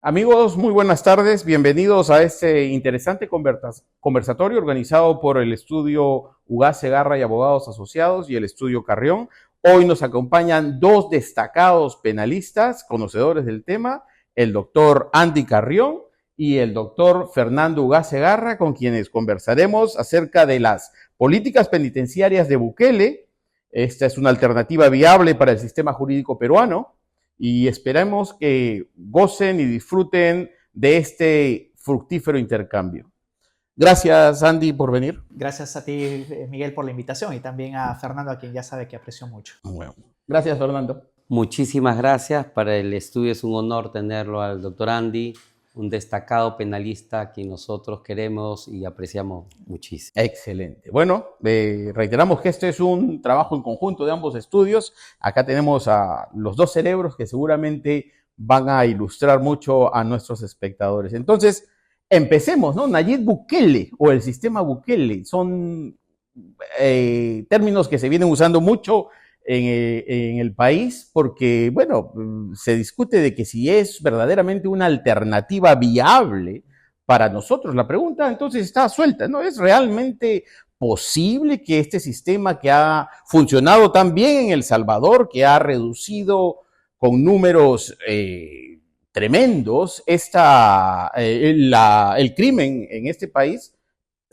Amigos, muy buenas tardes. Bienvenidos a este interesante conversatorio organizado por el estudio Ugaz Segarra y Abogados Asociados y el estudio Carrión. Hoy nos acompañan dos destacados penalistas, conocedores del tema, el doctor Andy Carrión y el doctor Fernando Ugaz Segarra, con quienes conversaremos acerca de las políticas penitenciarias de Bukele. Esta es una alternativa viable para el sistema jurídico peruano y esperamos que gocen y disfruten de este fructífero intercambio. Gracias, Andy, por venir. Gracias a ti, Miguel, por la invitación y también a Fernando, a quien ya sabe que aprecio mucho. Bueno, gracias, Fernando. Muchísimas gracias. Para el estudio es un honor tenerlo al doctor Andy, un destacado penalista a quien nosotros queremos y apreciamos muchísimo. Excelente. Bueno, reiteramos que este es un trabajo en conjunto de ambos estudios. Acá tenemos a los dos cerebros que seguramente van a ilustrar mucho a nuestros espectadores. Entonces, empecemos, ¿no? Nayib Bukele o el sistema Bukele son términos que se vienen usando mucho en el país porque, bueno, se discute de que si es verdaderamente una alternativa viable para nosotros. La pregunta entonces está suelta, ¿no? ¿Es realmente posible que este sistema que ha funcionado tan bien en El Salvador, que ha reducido con números tremendos el crimen en este país,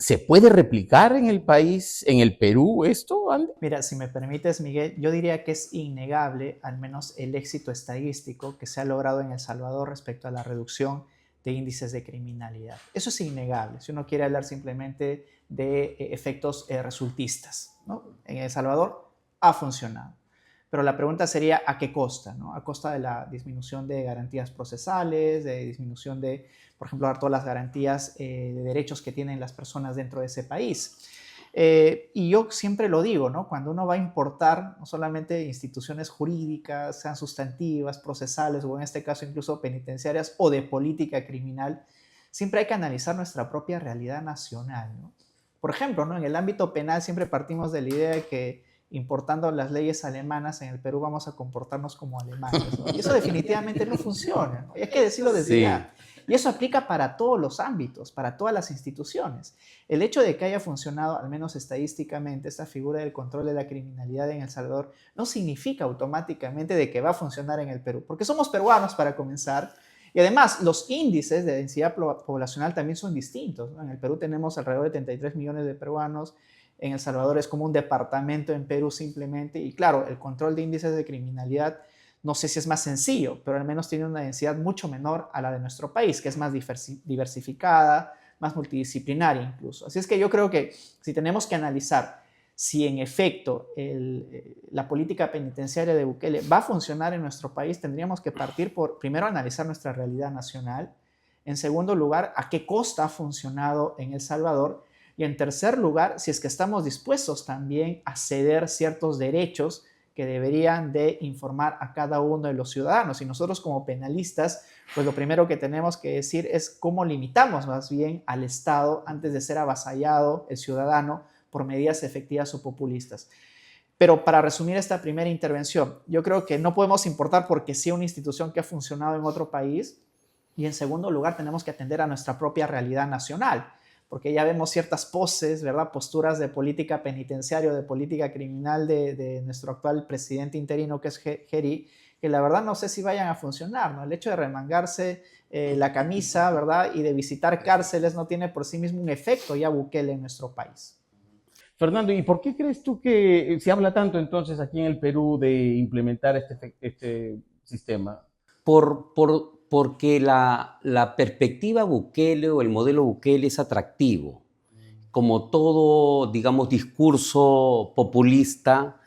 ¿se puede replicar en el país, en el Perú, esto, Andy? Mira, si me permites, Miguel, yo diría que es innegable, al menos el éxito estadístico que se ha logrado en El Salvador respecto a la reducción de índices de criminalidad. Eso es innegable, si uno quiere hablar simplemente de efectos resultistas, ¿no? En El Salvador ha funcionado. Pero la pregunta sería, ¿a qué costa? ¿No? A costa de la disminución de garantías procesales, de disminución de, por ejemplo, todas las garantías de derechos que tienen las personas dentro de ese país. Y yo siempre lo digo, ¿no? Cuando uno va a importar no solamente instituciones jurídicas, sean sustantivas, procesales o en este caso incluso penitenciarias o de política criminal, siempre hay que analizar nuestra propia realidad nacional, ¿no? Por ejemplo, ¿no? En el ámbito penal siempre partimos de la idea de que importando las leyes alemanas en el Perú vamos a comportarnos como alemanes, ¿no? Y eso definitivamente no funciona, ¿no? Y hay que decirlo desde ya. Y eso aplica para todos los ámbitos, para todas las instituciones. El hecho de que haya funcionado, al menos estadísticamente, esta figura del control de la criminalidad en El Salvador no significa automáticamente de que va a funcionar en el Perú, porque somos peruanos para comenzar. Y además, los índices de densidad poblacional también son distintos, ¿no? En el Perú tenemos alrededor de 33 millones de peruanos. En El Salvador es como un departamento en Perú simplemente. Y claro, el control de índices de criminalidad no sé si es más sencillo, pero al menos tiene una densidad mucho menor a la de nuestro país, que es más diversificada, más multidisciplinaria incluso. Así es que yo creo que si tenemos que analizar si en efecto la política penitenciaria de Bukele va a funcionar en nuestro país, tendríamos que partir por, primero, analizar nuestra realidad nacional. En segundo lugar, a qué costa ha funcionado en El Salvador. Y en tercer lugar, si es que estamos dispuestos también a ceder ciertos derechos que deberían de informar a cada uno de los ciudadanos. Y nosotros como penalistas, pues lo primero que tenemos que decir es cómo limitamos más bien al Estado antes de ser avasallado el ciudadano por medidas efectivas o populistas. Pero para resumir esta primera intervención, yo creo que no podemos importar porque sí una institución que ha funcionado en otro país. Y en segundo lugar, tenemos que atender a nuestra propia realidad nacional, porque ya vemos ciertas poses, ¿verdad? Posturas de política penitenciaria o de política criminal de nuestro actual presidente interino, que es Geri, que la verdad no sé si vayan a funcionar, ¿no? El hecho de remangarse la camisa, ¿verdad? Y de visitar cárceles no tiene por sí mismo un efecto ya Bukele en nuestro país. Fernando, ¿y por qué crees tú que se habla tanto entonces aquí en el Perú de implementar este sistema? Porque la perspectiva Bukele o el modelo Bukele es atractivo. Como todo, digamos, discurso populista,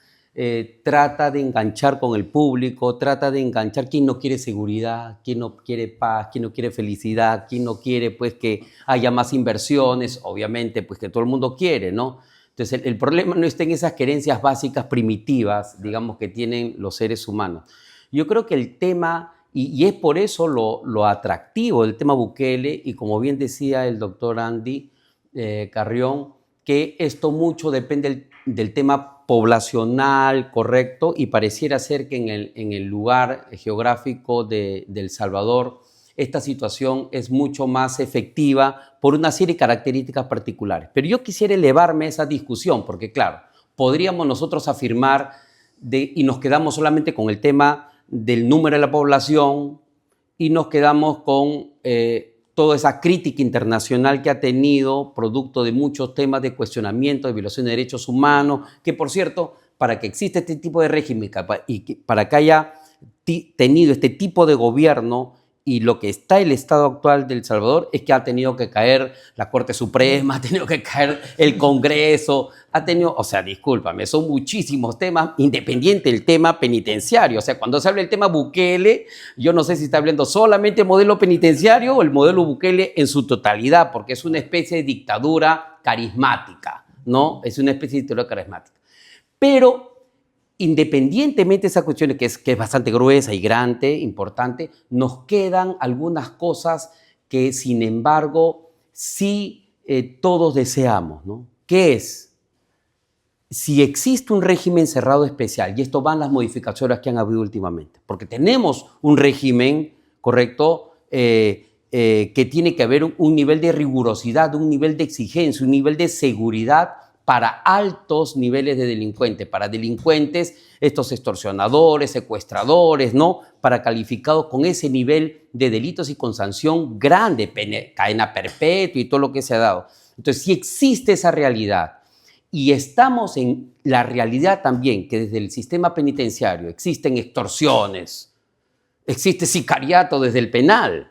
trata de enganchar con el público, trata de enganchar quien no quiere seguridad, quien no quiere paz, quien no quiere felicidad, quien no quiere pues, que haya más inversiones, obviamente, pues que todo el mundo quiere, ¿no? Entonces, el problema no está en esas querencias básicas primitivas, digamos, que tienen los seres humanos. Yo creo que el tema, y es por eso lo atractivo del tema Bukele, y como bien decía el doctor Andy Carrión, que esto mucho depende del tema poblacional, correcto, y pareciera ser que en el lugar geográfico de El Salvador, esta situación es mucho más efectiva por una serie de características particulares. Pero yo quisiera elevarme a esa discusión, porque claro, podríamos nosotros afirmar y nos quedamos solamente con el tema del número de la población y nos quedamos con toda esa crítica internacional que ha tenido, producto de muchos temas de cuestionamiento, de violación de derechos humanos, que por cierto, para que exista este tipo de régimen y para que haya tenido este tipo de gobierno y lo que está el estado actual de El Salvador es que ha tenido que caer la Corte Suprema, ha tenido que caer el Congreso, ha tenido, o sea, discúlpame, son muchísimos temas, independiente del tema penitenciario. O sea, cuando se habla del tema Bukele, yo no sé si está hablando solamente el modelo penitenciario o el modelo Bukele en su totalidad, porque es una especie de dictadura carismática, ¿no? Es una especie de dictadura carismática. Pero independientemente de esa cuestión que es bastante gruesa y grande, importante, nos quedan algunas cosas que, sin embargo, sí todos deseamos, ¿no? ¿Qué es? Si existe un régimen cerrado especial, y esto van las modificaciones que han habido últimamente, porque tenemos un régimen, ¿correcto?, que tiene que haber un nivel de rigurosidad, un nivel de exigencia, un nivel de seguridad para altos niveles de delincuentes, para delincuentes, estos extorsionadores, secuestradores, ¿no? Para calificados con ese nivel de delitos y con sanción grande, cadena perpetua y todo lo que se ha dado. Entonces, si existe esa realidad y estamos en la realidad también que desde el sistema penitenciario existen extorsiones, existe sicariato desde el penal,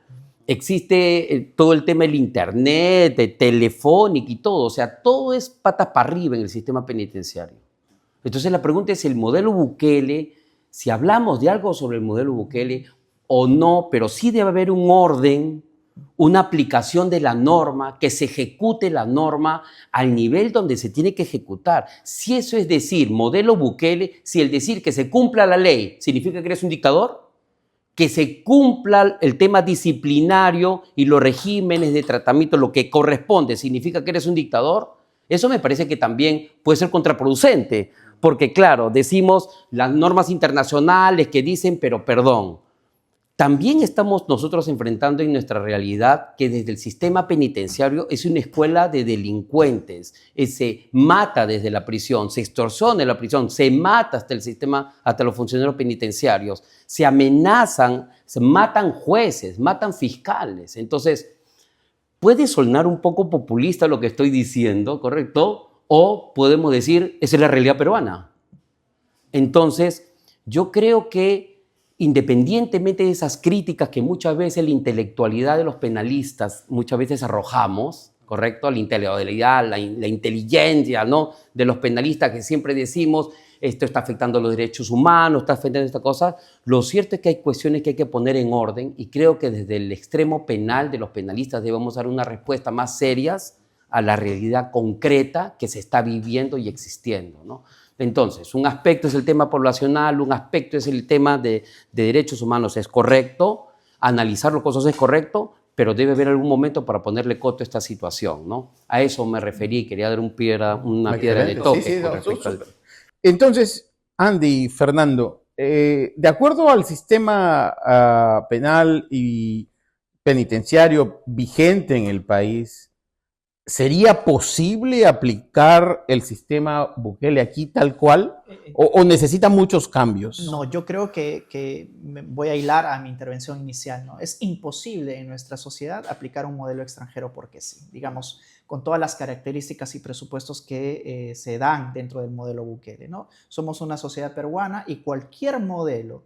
existe todo el tema del internet, de telefónica y todo. O sea, todo es patas para arriba en el sistema penitenciario. Entonces la pregunta es, ¿el modelo Bukele, si hablamos de algo sobre el modelo Bukele o no, pero sí debe haber un orden, una aplicación de la norma, que se ejecute la norma al nivel donde se tiene que ejecutar? Si eso es decir, modelo Bukele, si el decir que se cumpla la ley significa que eres un dictador, que se cumpla el tema disciplinario y los regímenes de tratamiento, lo que corresponde, significa que eres un dictador, eso me parece que también puede ser contraproducente, porque claro, decimos las normas internacionales que dicen, pero perdón, también estamos nosotros enfrentando en nuestra realidad que desde el sistema penitenciario es una escuela de delincuentes, se mata desde la prisión, se extorsiona en la prisión, se mata hasta el sistema, hasta los funcionarios penitenciarios, se amenazan, se matan jueces, matan fiscales. Entonces, puede sonar un poco populista lo que estoy diciendo, ¿correcto? O podemos decir, esa es la realidad peruana. Entonces, yo creo que independientemente de esas críticas que muchas veces la intelectualidad de los penalistas muchas veces arrojamos, ¿correcto? La intelectualidad, la inteligencia, ¿no?, de los penalistas, que siempre decimos, esto está afectando los derechos humanos, está afectando esta cosa. Lo cierto es que hay cuestiones que hay que poner en orden y creo que desde el extremo penal de los penalistas debemos dar una respuesta más serias a la realidad concreta que se está viviendo y existiendo, ¿no? Entonces, un aspecto es el tema poblacional, un aspecto es el tema de derechos humanos, es correcto, analizar las cosas es correcto, pero debe haber algún momento para ponerle coto a esta situación, ¿no? A eso me referí, quería dar una piedra de toque. Sí, con respecto al... Entonces, Andy, Fernando, de acuerdo al sistema penal y penitenciario vigente en el país, ¿sería posible aplicar el sistema Bukele aquí tal cual? ¿O necesita muchos cambios? No, yo creo que voy a hilar a mi intervención inicial, ¿no? Es imposible en nuestra sociedad aplicar un modelo extranjero porque sí, digamos, con todas las características y presupuestos que se dan dentro del modelo Bukele, ¿no? Somos una sociedad peruana y cualquier modelo,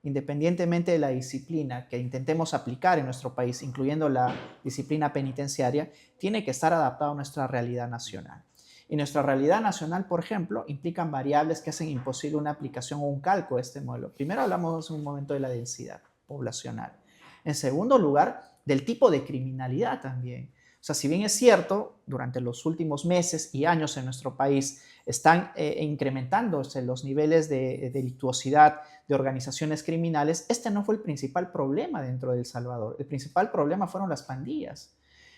independientemente de la disciplina que intentemos aplicar en nuestro país, incluyendo la disciplina penitenciaria, tiene que estar adaptado a nuestra realidad nacional. Y nuestra realidad nacional, por ejemplo, implican variables que hacen imposible una aplicación o un cálculo de este modelo. Primero hablamos en un momento de la densidad poblacional. En segundo lugar, del tipo de criminalidad también. O sea, si bien es cierto, durante los últimos meses y años en nuestro país están incrementándose los niveles de delictuosidad de organizaciones criminales, este no fue el principal problema dentro de El Salvador. El principal problema fueron las pandillas.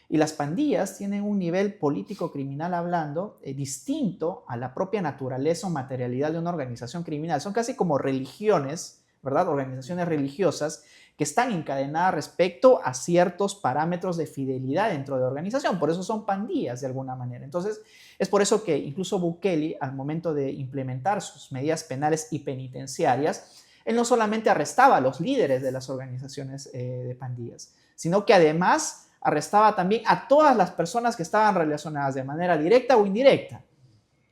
Y las pandillas tienen un nivel político-criminal hablando distinto a la propia naturaleza o materialidad de una organización criminal. Son casi como religiones, ¿verdad? Organizaciones religiosas que están encadenadas respecto a ciertos parámetros de fidelidad dentro de la organización. Por eso son pandillas de alguna manera. Entonces, es por eso que incluso Bukele, al momento de implementar sus medidas penales y penitenciarias, él no solamente arrestaba a los líderes de las organizaciones de pandillas, sino que además arrestaba también a todas las personas que estaban relacionadas de manera directa o indirecta.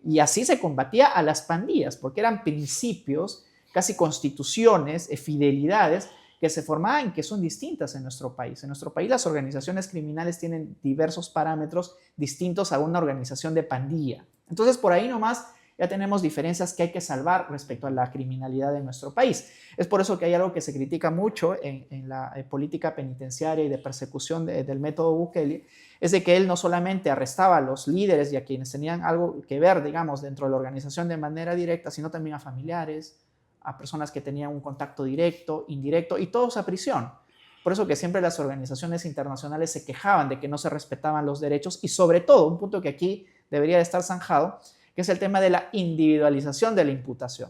Y así se combatía a las pandillas, porque eran principios, casi constituciones, fidelidades que se formaban, que son distintas en nuestro país. En nuestro país las organizaciones criminales tienen diversos parámetros distintos a una organización de pandilla. Entonces, por ahí nomás ya tenemos diferencias que hay que salvar respecto a la criminalidad de nuestro país. Es por eso que hay algo que se critica mucho en la política penitenciaria y de persecución del método Bukele, es de que él no solamente arrestaba a los líderes y a quienes tenían algo que ver, digamos, dentro de la organización de manera directa, sino también a familiares, a personas que tenían un contacto directo, indirecto, y todos a prisión. Por eso que siempre las organizaciones internacionales se quejaban de que no se respetaban los derechos y sobre todo, un punto que aquí debería de estar zanjado, que es el tema de la individualización de la imputación.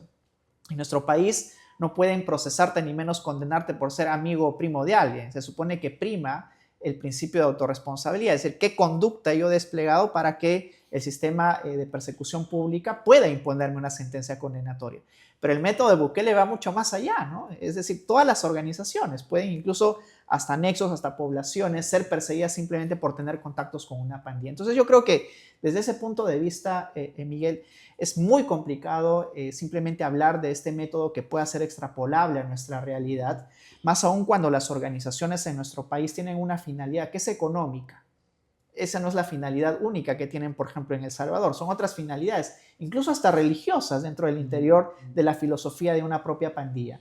En nuestro país no pueden procesarte ni menos condenarte por ser amigo o primo de alguien. Se supone que prima el principio de autorresponsabilidad, es decir, qué conducta yo he desplegado para que el sistema de persecución pública pueda imponerme una sentencia condenatoria. Pero el método de Bukele va mucho más allá, ¿no? Es decir, todas las organizaciones pueden incluso hasta nexos, hasta poblaciones, ser perseguidas simplemente por tener contactos con una pandilla. Entonces yo creo que desde ese punto de vista, Miguel, es muy complicado simplemente hablar de este método que pueda ser extrapolable a nuestra realidad, más aún cuando las organizaciones en nuestro país tienen una finalidad que es económica. Esa no es la finalidad única que tienen, por ejemplo, en El Salvador. Son otras finalidades, incluso hasta religiosas, dentro del interior de la filosofía de una propia pandilla.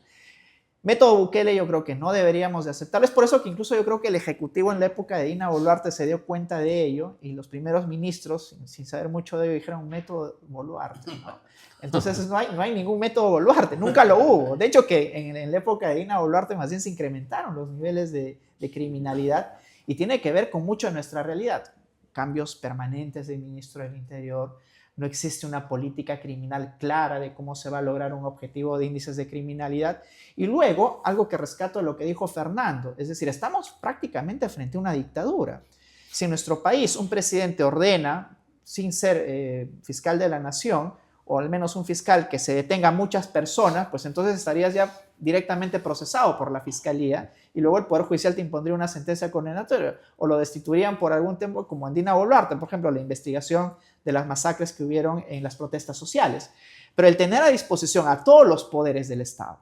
Método Bukele yo creo que no deberíamos de aceptarlo. Es por eso que incluso yo creo que el Ejecutivo en la época de Dina Boluarte se dio cuenta de ello y los primeros ministros, sin saber mucho de ello, dijeron método Boluarte, ¿no? Entonces no hay ningún método Boluarte, nunca lo hubo. De hecho que en la época de Dina Boluarte más bien se incrementaron los niveles de criminalidad y tiene que ver con mucho de nuestra realidad. Cambios permanentes del ministro del Interior, no existe una política criminal clara de cómo se va a lograr un objetivo de índices de criminalidad. Y luego, algo que rescato de lo que dijo Fernando, es decir, estamos prácticamente frente a una dictadura. Si en nuestro país un presidente ordena, sin ser fiscal de la nación, o al menos un fiscal que se detenga a muchas personas, pues entonces estarías ya directamente procesado por la fiscalía y luego el Poder Judicial te impondría una sentencia condenatoria o lo destituirían por algún tiempo, como en Dina Boluarte, por ejemplo, la investigación de las masacres que hubieron en las protestas sociales. Pero el tener a disposición a todos los poderes del Estado,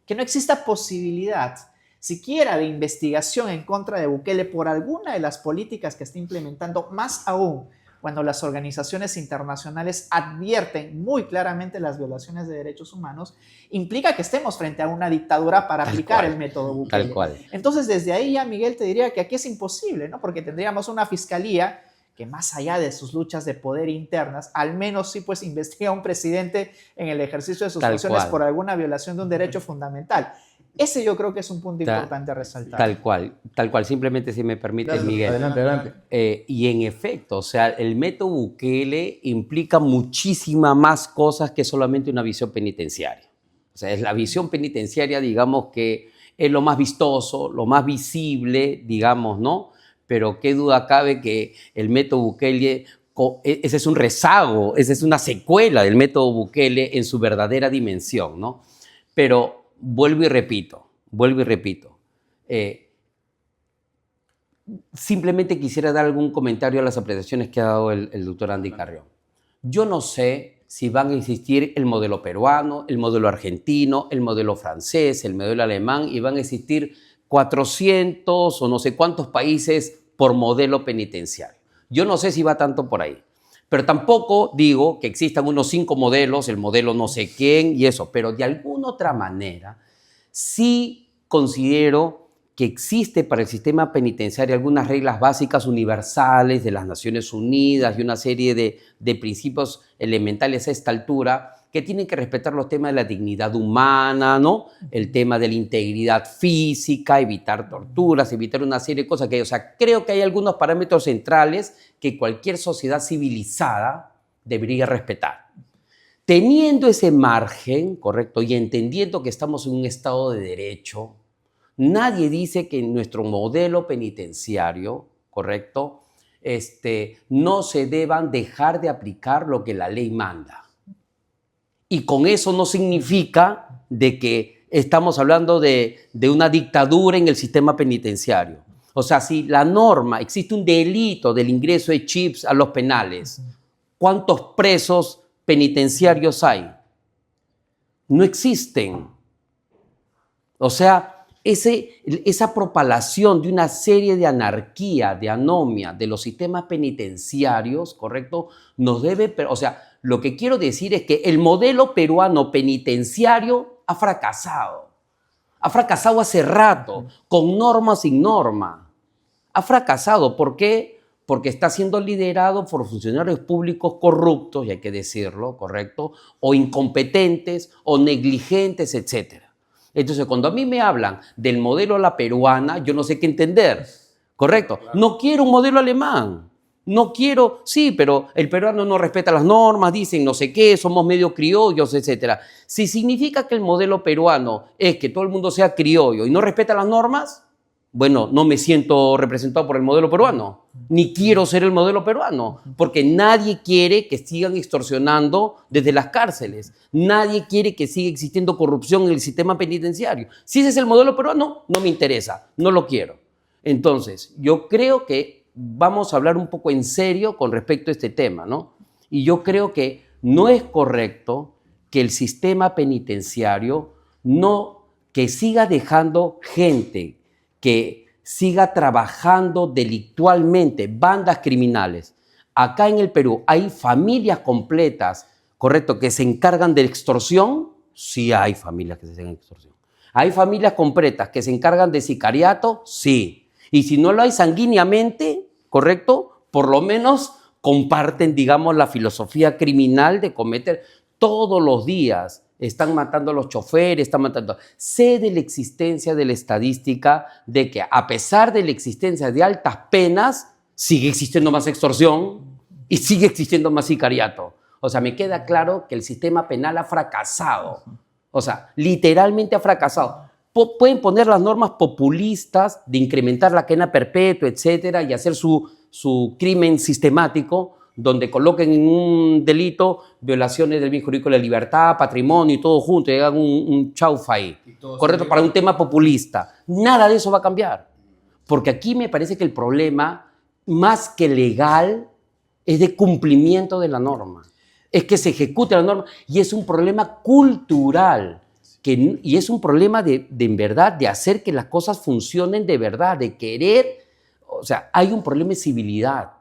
que no exista posibilidad siquiera de investigación en contra de Bukele por alguna de las políticas que está implementando, más aún cuando las organizaciones internacionales advierten muy claramente las violaciones de derechos humanos, implica que estemos frente a una dictadura para aplicar el método Bukele. Tal cual. Entonces, desde ahí ya, Miguel, te diría que aquí es imposible, ¿no? Porque tendríamos una fiscalía que más allá de sus luchas de poder internas, al menos sí pues investiga a un presidente en el ejercicio de sus funciones por alguna violación de un derecho fundamental. Ese yo creo que es un punto importante a resaltar. Tal cual. Simplemente si me permites, Miguel. Adelante. Y en efecto, o sea, el método Bukele implica muchísimas más cosas que solamente una visión penitenciaria. O sea, es la visión penitenciaria, digamos, que es lo más vistoso, lo más visible, digamos, ¿no? Pero qué duda cabe que el método Bukele, ese es un rezago, esa es una secuela del método Bukele en su verdadera dimensión, ¿no? Pero vuelvo y repito, simplemente quisiera dar algún comentario a las apreciaciones que ha dado el doctor Andy Carrión. Yo no sé si van a existir el modelo peruano, el modelo argentino, el modelo francés, el modelo alemán, y van a existir 400 o no sé cuántos países por modelo penitenciario. Yo no sé si va tanto por ahí. Pero tampoco digo que existan unos 5 modelos, el modelo no sé quién y eso, pero de alguna otra manera sí considero que existe para el sistema penitenciario algunas reglas básicas universales de las Naciones Unidas y una serie de principios elementales a esta altura que tienen que respetar los temas de la dignidad humana, ¿no? El tema de la integridad física, evitar torturas, evitar una serie de cosas que, o sea, creo que hay algunos parámetros centrales que cualquier sociedad civilizada debería respetar. Teniendo ese margen, correcto, y entendiendo que estamos en un Estado de Derecho, Nadie dice que en nuestro modelo penitenciario, ¿correcto?, no se deban dejar de aplicar lo que la ley manda. Y con eso no significa de que estamos hablando de una dictadura en el sistema penitenciario. O sea, si la norma, existe un delito del ingreso de chips a los penales, ¿cuántos presos penitenciarios hay? No existen. O sea, esa propalación de una serie de anarquía, de anomia de los sistemas penitenciarios, ¿correcto? Nos debe, o sea, lo que quiero decir es que el modelo peruano penitenciario ha fracasado. Ha fracasado hace rato, con norma o sin norma. Ha fracasado. ¿Por qué? Porque está siendo liderado por funcionarios públicos corruptos, y hay que decirlo, ¿correcto? O incompetentes, o negligentes, etc. Entonces, cuando a mí me hablan del modelo a la peruana, yo no sé qué entender, ¿correcto? Claro. No quiero un modelo alemán. No quiero, sí, pero el peruano no respeta las normas, dicen no sé qué, somos medio criollos, etc. Si significa que el modelo peruano es que todo el mundo sea criollo y no respeta las normas, bueno, no me siento representado por el modelo peruano, ni quiero ser el modelo peruano, porque nadie quiere que sigan extorsionando desde las cárceles, nadie quiere que siga existiendo corrupción en el sistema penitenciario. Si ese es el modelo peruano, no me interesa, no lo quiero. Entonces, yo creo que vamos a hablar un poco en serio con respecto a este tema, ¿no? Y yo creo que no es correcto que el sistema penitenciario que siga dejando gente, que siga trabajando delictualmente, bandas criminales. Acá en el Perú hay familias completas, ¿correcto?, que se encargan de extorsión. Sí hay familias que se encargan de extorsión. ¿Hay familias completas que se encargan de sicariato? Sí. Y si no lo hay sanguíneamente, ¿correcto?, por lo menos comparten, digamos, la filosofía criminal de cometer todos los días. Están matando a los choferes, están matando. Sé de la existencia de la estadística de que a pesar de la existencia de altas penas, sigue existiendo más extorsión y sigue existiendo más sicariato. O sea, me queda claro que el sistema penal ha fracasado. O sea, literalmente ha fracasado. Pueden poner las normas populistas de incrementar la cadena perpetua, etcétera, y hacer su crimen sistemático, donde coloquen en un delito violaciones del bien jurídico de la libertad, patrimonio y todo junto, y hagan un chaufa ahí, ¿correcto? Para un tema populista. Nada de eso va a cambiar. Porque aquí me parece que el problema, más que legal, es de cumplimiento de la norma. Es que se ejecute la norma y es un problema cultural. Y es un problema de en verdad, de hacer que las cosas funcionen de verdad, de querer. O sea, hay un problema de civilidad.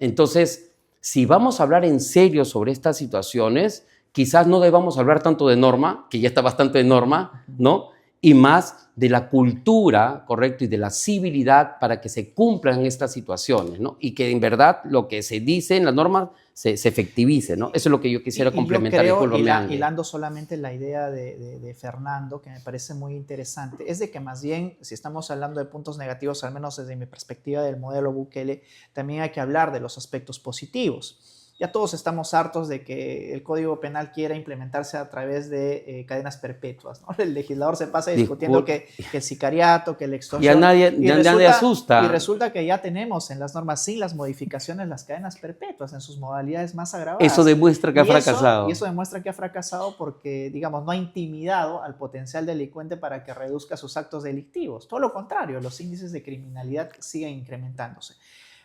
Entonces, si vamos a hablar en serio sobre estas situaciones, quizás no debamos hablar tanto de norma, que ya está bastante de norma, ¿no? Y más de la cultura, ¿correcto? Y de la civilidad para que se cumplan estas situaciones, ¿no? Y que en verdad lo que se dice en la norma se efectivice, ¿no? Eso es lo que yo quisiera complementar. Yo creo, hilando solamente la idea de Fernando, que me parece muy interesante, es de que más bien, si estamos hablando de puntos negativos, al menos desde mi perspectiva del modelo Bukele, también hay que hablar de los aspectos positivos. Ya todos estamos hartos de que el Código Penal quiera implementarse a través de cadenas perpetuas, ¿no? El legislador se pasa discutiendo que el sicariato, que el extorsión. Nadie asusta. Y resulta que ya tenemos en las normas, sin las modificaciones, las cadenas perpetuas en sus modalidades más agravadas. Eso demuestra que ha fracasado. Y eso demuestra que ha fracasado porque, digamos, no ha intimidado al potencial delincuente para que reduzca sus actos delictivos. Todo lo contrario, los índices de criminalidad siguen incrementándose.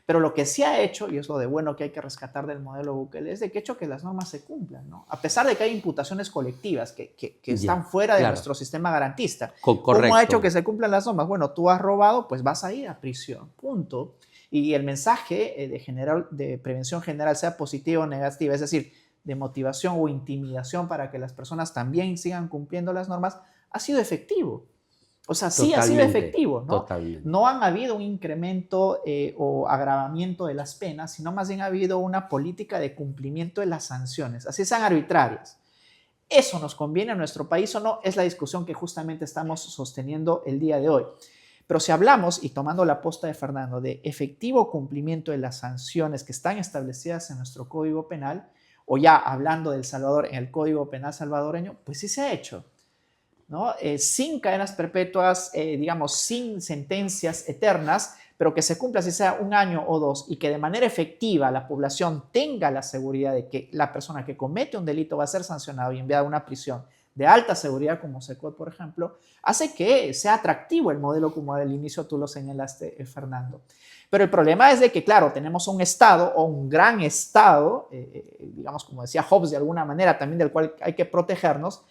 Pero lo que sí ha hecho, y es lo de bueno que hay que rescatar del modelo Bukele, es de que ha hecho que las normas se cumplan, ¿no? A pesar de que hay imputaciones colectivas que están fuera de nuestro sistema garantista. Correcto. ¿Cómo ha hecho que se cumplan las normas? Bueno, tú has robado, pues vas a ir a prisión, punto. Y el mensaje de prevención general, sea positiva o negativa, es decir, de motivación o intimidación para que las personas también sigan cumpliendo las normas, ha sido efectivo. O sea, sí ha sido efectivo, ¿no? Totalmente. No han habido un incremento o agravamiento de las penas, sino más bien ha habido una política de cumplimiento de las sanciones, así sean arbitrarias. ¿Eso nos conviene a nuestro país o no? Es la discusión que justamente estamos sosteniendo el día de hoy. Pero si hablamos, y tomando la posta de Fernando, de efectivo cumplimiento de las sanciones que están establecidas en nuestro Código Penal, o ya hablando del Salvador en el Código Penal salvadoreño, pues sí se ha hecho. ¿no? Sin cadenas perpetuas, digamos, sin sentencias eternas, pero que se cumpla si sea 1 año o 2 y que de manera efectiva la población tenga la seguridad de que la persona que comete un delito va a ser sancionado y enviado a una prisión de alta seguridad como SECOT, por ejemplo, hace que sea atractivo el modelo como al inicio tú lo señalaste, Fernando. Pero el problema es de que, claro, tenemos un Estado o un gran Estado, digamos, como decía Hobbes de alguna manera, también del cual hay que protegernos,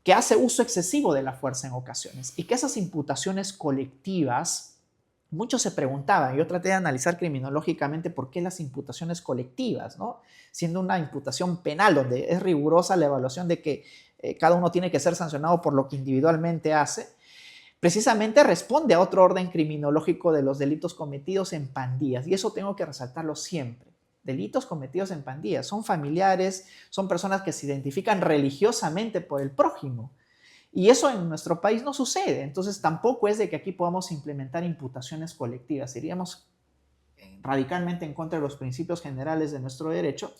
que hace uso excesivo de la fuerza en ocasiones y que esas imputaciones colectivas, muchos se preguntaban, yo traté de analizar criminológicamente por qué las imputaciones colectivas, ¿no? Siendo una imputación penal donde es rigurosa la evaluación de que cada uno tiene que ser sancionado por lo que individualmente hace, precisamente responde a otro orden criminológico de los delitos cometidos en pandillas, y eso tengo que resaltarlo siempre. Delitos cometidos en pandillas son familiares, son personas que se identifican religiosamente por el prójimo, y eso en nuestro país no sucede. Entonces tampoco es de que aquí podamos implementar imputaciones colectivas, iríamos radicalmente en contra de los principios generales de nuestro derecho.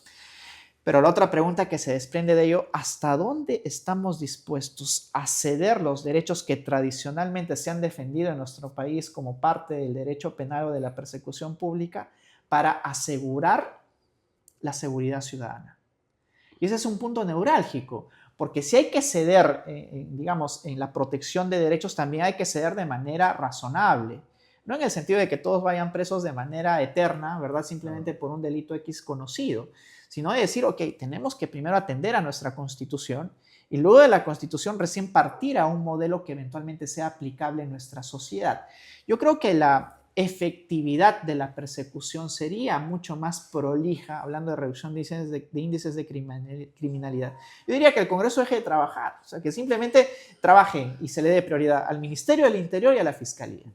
Pero la otra pregunta que se desprende de ello, ¿hasta dónde estamos dispuestos a ceder los derechos que tradicionalmente se han defendido en nuestro país como parte del derecho penal o de la persecución pública para asegurar la seguridad ciudadana? Y ese es un punto neurálgico, porque si hay que ceder, digamos, en la protección de derechos, también hay que ceder de manera razonable. No en el sentido de que todos vayan presos de manera eterna, ¿verdad? Simplemente por un delito X conocido, sino de decir, ok, tenemos que primero atender a nuestra Constitución y luego de la Constitución recién partir a un modelo que eventualmente sea aplicable en nuestra sociedad. Yo creo que la efectividad de la persecución sería mucho más prolija, hablando de reducción de índices de criminalidad. Yo diría que el Congreso deje de trabajar, o sea, que simplemente trabajen y se le dé prioridad al Ministerio del Interior y a la Fiscalía.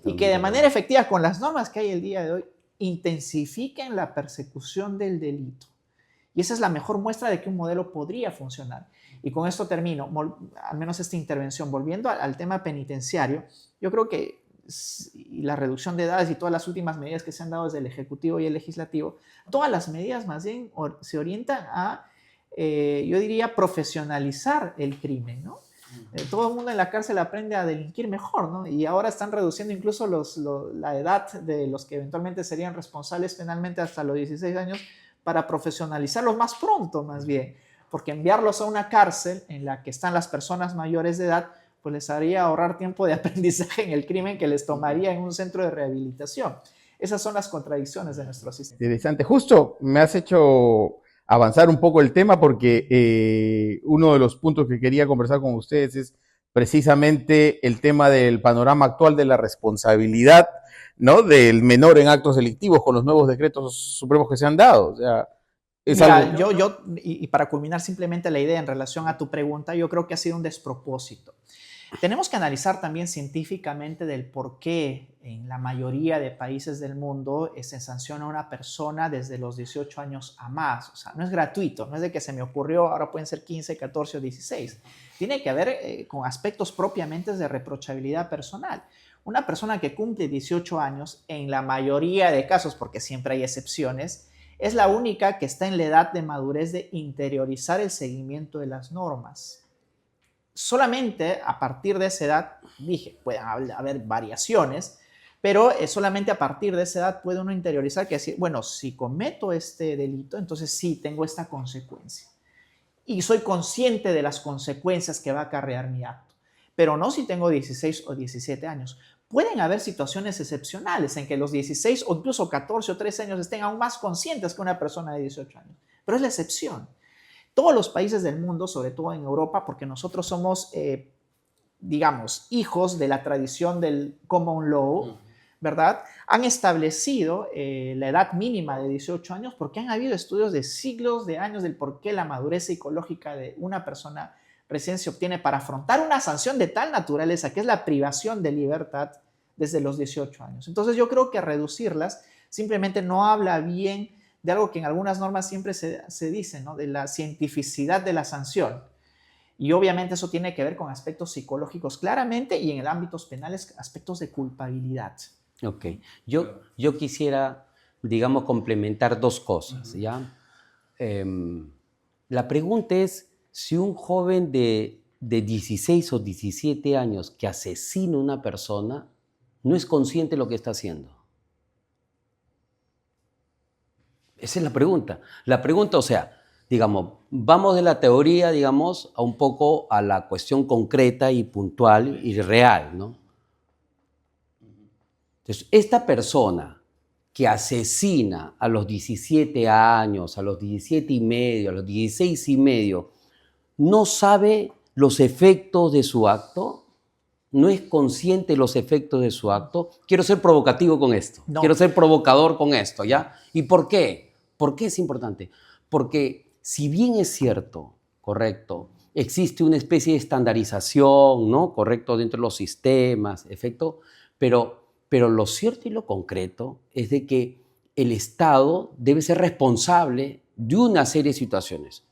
Y que de manera efectiva, con las normas que hay el día de hoy, intensifiquen la persecución del delito. Y esa es la mejor muestra de que un modelo podría funcionar. Y con esto termino, al menos esta intervención. Volviendo al tema penitenciario, yo creo que la reducción de edades y todas las últimas medidas que se han dado desde el Ejecutivo y el Legislativo, todas las medidas más bien se orientan a, yo diría, profesionalizar el crimen, ¿no? Todo el mundo en la cárcel aprende a delinquir mejor, ¿no? Y ahora están reduciendo incluso la edad de los que eventualmente serían responsables penalmente hasta los 16 años para profesionalizarlos más pronto, más bien. Porque enviarlos a una cárcel en la que están las personas mayores de edad, pues les haría ahorrar tiempo de aprendizaje en el crimen que les tomaría en un centro de rehabilitación. Esas son las contradicciones de nuestro sistema. Interesante. Justo me has hecho avanzar un poco el tema porque uno de los puntos que quería conversar con ustedes es precisamente el tema del panorama actual de la responsabilidad, ¿no?, del menor en actos delictivos con los nuevos decretos supremos que se han dado. O sea, mira, algo... y para culminar simplemente la idea en relación a tu pregunta, yo creo que ha sido un despropósito. Tenemos que analizar también científicamente del por qué en la mayoría de países del mundo se sanciona a una persona desde los 18 años a más. O sea, no es gratuito, no es de que se me ocurrió, ahora pueden ser 15, 14 o 16. Tiene que ver con aspectos propiamente de reprochabilidad personal. Una persona que cumple 18 años, en la mayoría de casos, porque siempre hay excepciones, es la única que está en la edad de madurez de interiorizar el seguimiento de las normas. Solamente a partir de esa edad, dije, pueden haber variaciones, pero solamente a partir de esa edad puede uno interiorizar que decir, bueno, si cometo este delito, entonces sí tengo esta consecuencia. Y soy consciente de las consecuencias que va a acarrear mi acto. Pero no si tengo 16 o 17 años. Pueden haber situaciones excepcionales en que los 16 o incluso 14 o 13 años estén aún más conscientes que una persona de 18 años. Pero es la excepción. Todos los países del mundo, sobre todo en Europa, porque nosotros somos, digamos, hijos de la tradición del common law, ¿verdad? Han establecido la edad mínima de 18 años porque han habido estudios de siglos de años del por qué la madurez psicológica de una persona recién se obtiene para afrontar una sanción de tal naturaleza que es la privación de libertad desde los 18 años. Entonces yo creo que reducirlas simplemente no habla bien de algo que en algunas normas siempre se dice, ¿no?, de la cientificidad de la sanción. Y obviamente eso tiene que ver con aspectos psicológicos claramente y en el ámbito penal aspectos de culpabilidad. Ok. Yo quisiera, digamos, complementar dos cosas, ¿ya? La pregunta es si un joven de de 16 o 17 años que asesina a una persona no es consciente de lo que está haciendo? Esa es la pregunta. La pregunta, o sea, digamos, vamos de la teoría, digamos, a un poco a la cuestión concreta y puntual y real, ¿no? Entonces, esta persona que asesina a los 17 años, a los 17 y medio, a los 16 y medio, no sabe los efectos de su acto, no es consciente de los efectos de su acto. Quiero ser provocativo con esto, No. quiero ser provocador con esto, ¿ya? ¿Y por qué? ¿Por qué es importante? Porque si bien es cierto, correcto, existe una especie de estandarización, ¿no? Correcto, dentro de los sistemas, efecto, pero lo cierto y lo concreto es de que el Estado debe ser responsable de una serie de situaciones.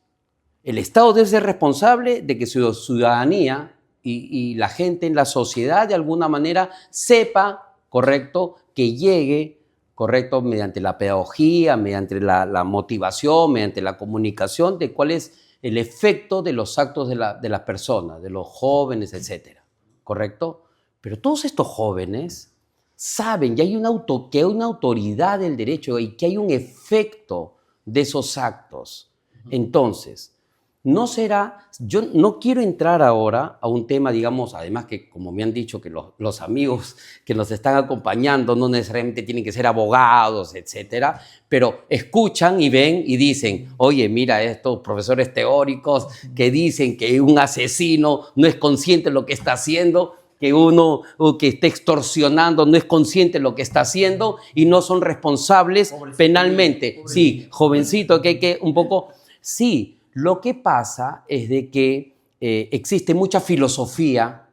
El Estado debe ser responsable de que su ciudadanía y la gente en la sociedad de alguna manera sepa, correcto, que llegue, correcto, mediante la pedagogía, mediante la motivación, mediante la comunicación, de cuál es el efecto de los actos de las personas, de los jóvenes, etcétera, ¿correcto? Pero todos estos jóvenes saben que hay una autoridad del derecho y que hay un efecto de esos actos. Entonces, no será, yo no quiero entrar ahora a un tema, digamos, además que como me han dicho que los amigos que nos están acompañando no necesariamente tienen que ser abogados, etcétera, pero escuchan y ven y dicen, oye, mira estos profesores teóricos que dicen que un asesino no es consciente de lo que está haciendo, que uno que esté extorsionando no es consciente de lo que está haciendo y no son responsables penalmente. Sí, jovencito, que hay que un poco, sí. Lo que pasa es de que existe mucha filosofía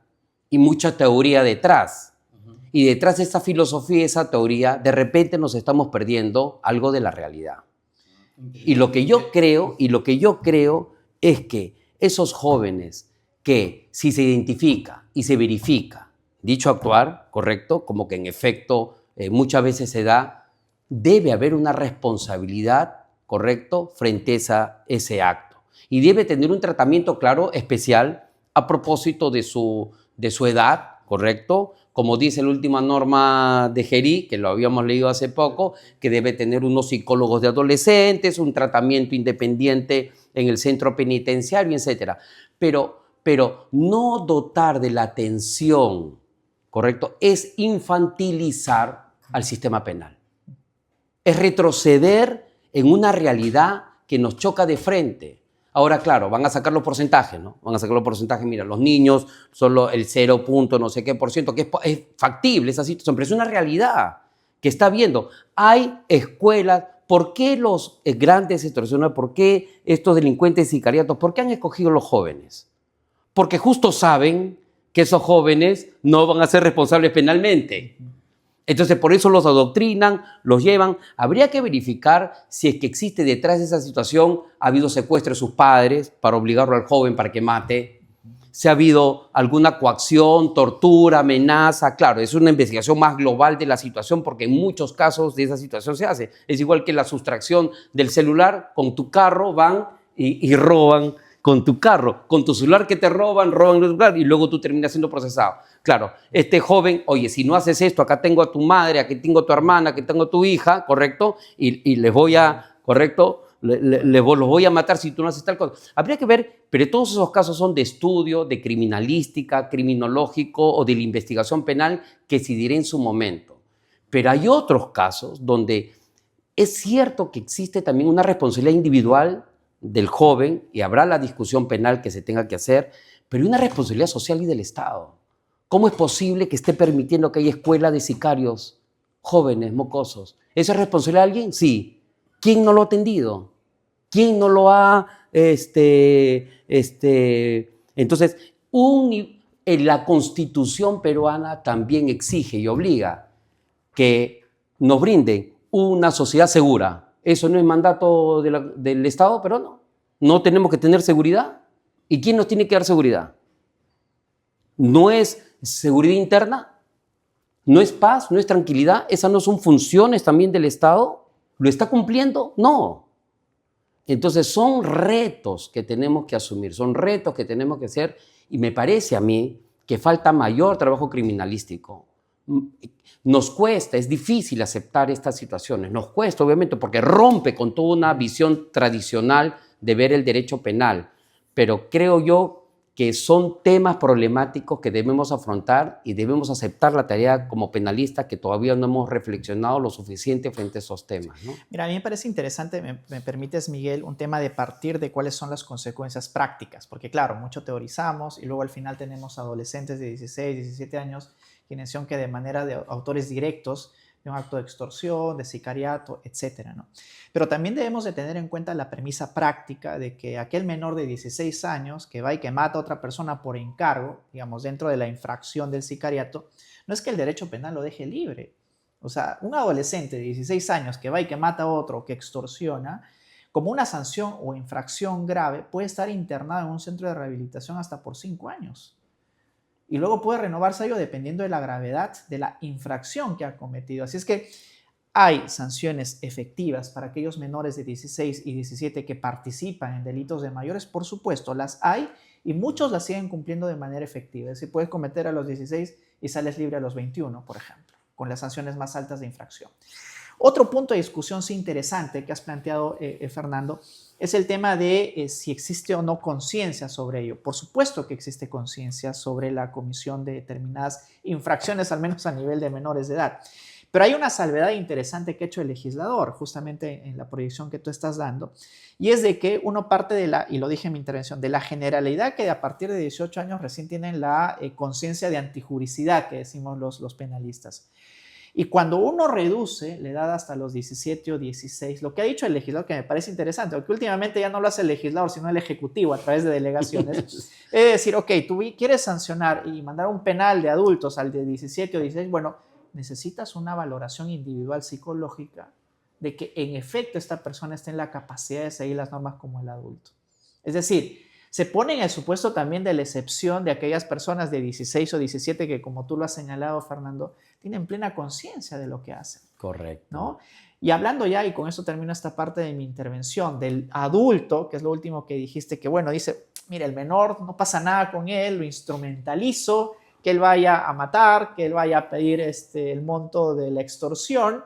y mucha teoría detrás. Y detrás de esa filosofía y esa teoría, de repente nos estamos perdiendo algo de la realidad. Y lo que yo creo es que esos jóvenes que si se identifica y se verifica dicho actuar, correcto, como que en efecto muchas veces se da, debe haber una responsabilidad, correcto, frente a ese acto. Y debe tener un tratamiento, claro, especial a propósito de su edad, ¿correcto? Como dice la última norma de Gerí, que lo habíamos leído hace poco, que debe tener unos psicólogos de adolescentes, un tratamiento independiente en el centro penitenciario, etc. Pero no dotar de la atención, ¿correcto? Es infantilizar al sistema penal. Es retroceder en una realidad que nos choca de frente. Ahora, claro, van a sacar los porcentajes, ¿no? Van a sacar los porcentajes, mira, los niños, solo el 0, no sé qué por ciento, que es factible esa situación, pero es una realidad que está viendo. Hay escuelas, ¿por qué los grandes extorsionadores, por qué estos delincuentes sicariatos, por qué han escogido los jóvenes? Porque justo saben que esos jóvenes no van a ser responsables penalmente. Entonces, por eso los adoctrinan, los llevan. Habría que verificar si es que existe detrás de esa situación, ha habido secuestro de sus padres para obligarlo al joven para que mate, si ha habido alguna coacción, tortura, amenaza. Claro, es una investigación más global de la situación porque en muchos casos de esa situación se hace. Es igual que la sustracción del celular, con tu carro van y roban con tu carro, con tu celular que te roban tu celular y luego tú terminas siendo procesado. Claro, este joven, oye, si no haces esto, acá tengo a tu madre, aquí tengo a tu hermana, aquí tengo a tu hija, ¿correcto? Y les voy a, ¿correcto? Los voy a matar si tú no haces tal cosa. Habría que ver, pero todos esos casos son de estudio, de criminalística, criminológico o de la investigación penal que se dirá en su momento. Pero hay otros casos donde es cierto que existe también una responsabilidad individual del joven, y habrá la discusión penal que se tenga que hacer, pero hay una responsabilidad social y del Estado. ¿Cómo es posible que esté permitiendo que haya escuela de sicarios jóvenes, mocosos? ¿Esa es responsabilidad de alguien? Sí. ¿Quién no lo ha atendido? ¿Quién no lo ha... Entonces, la Constitución peruana también exige y obliga que nos brinden una sociedad segura. Eso no es mandato del Estado, pero no. No tenemos que tener seguridad. ¿Y quién nos tiene que dar seguridad? ¿No es seguridad interna? ¿No es paz? ¿No es tranquilidad? ¿Esas no son funciones también del Estado? ¿Lo está cumpliendo? No. Entonces son retos que tenemos que asumir, son retos que tenemos que hacer Y me parece a mí que falta mayor trabajo criminalístico. Nos cuesta, es difícil aceptar estas situaciones. Nos cuesta, obviamente, porque rompe con toda una visión tradicional de ver el derecho penal. Pero creo yo que son temas problemáticos que debemos afrontar y debemos aceptar la tarea como penalistas que todavía no hemos reflexionado lo suficiente frente a esos temas, ¿no? Mira, a mí me parece interesante, me permites, Miguel, un tema de partir de cuáles son las consecuencias prácticas, porque claro, mucho teorizamos y luego al final tenemos adolescentes de 16, 17 años quienes son que de manera de autores directos de un acto de extorsión, de sicariato, etcétera, ¿no? Pero también debemos de tener en cuenta la premisa práctica de que aquel menor de 16 años que va y que mata a otra persona por encargo, digamos, dentro de la infracción del sicariato, no es que el derecho penal lo deje libre. O sea, un adolescente de 16 años que va y que mata a otro, que extorsiona, como una sanción o infracción grave, puede estar internado en un centro de rehabilitación hasta por 5 años. Y luego puede renovarse ello dependiendo de la gravedad de la infracción que ha cometido. Así es que hay sanciones efectivas para aquellos menores de 16 y 17 que participan en delitos de mayores, por supuesto, las hay y muchos las siguen cumpliendo de manera efectiva. Es decir, puedes cometer a los 16 y sales libre a los 21, por ejemplo, con las sanciones más altas de infracción. Otro punto de discusión sí interesante que has planteado, Fernando, es el tema de si existe o no conciencia sobre ello. Por supuesto que existe conciencia sobre la comisión de determinadas infracciones, al menos a nivel de menores de edad. Pero hay una salvedad interesante que ha hecho el legislador, justamente en la proyección que tú estás dando, y es de que uno parte de la, y lo dije en mi intervención, de la generalidad que a partir de 18 años recién tienen la conciencia de antijuricidad, que decimos los penalistas. Y cuando uno reduce la edad hasta los 17 o 16, lo que ha dicho el legislador, que me parece interesante, porque últimamente ya no lo hace el legislador, sino el ejecutivo a través de delegaciones, es decir, ok, tú quieres sancionar y mandar un penal de adultos al de 17 o 16, bueno, necesitas una valoración individual psicológica de que en efecto esta persona está en la capacidad de seguir las normas como el adulto. Es decir, se pone en el supuesto también de la excepción de aquellas personas de 16 o 17 que, como tú lo has señalado, Fernando, tienen plena conciencia de lo que hacen. Correcto. ¿No? Y hablando ya, y con eso termino esta parte de mi intervención, del adulto, que es lo último que dijiste, que bueno, dice, mira, el menor no pasa nada con él, lo instrumentalizo, que él vaya a matar, que él vaya a pedir el monto de la extorsión,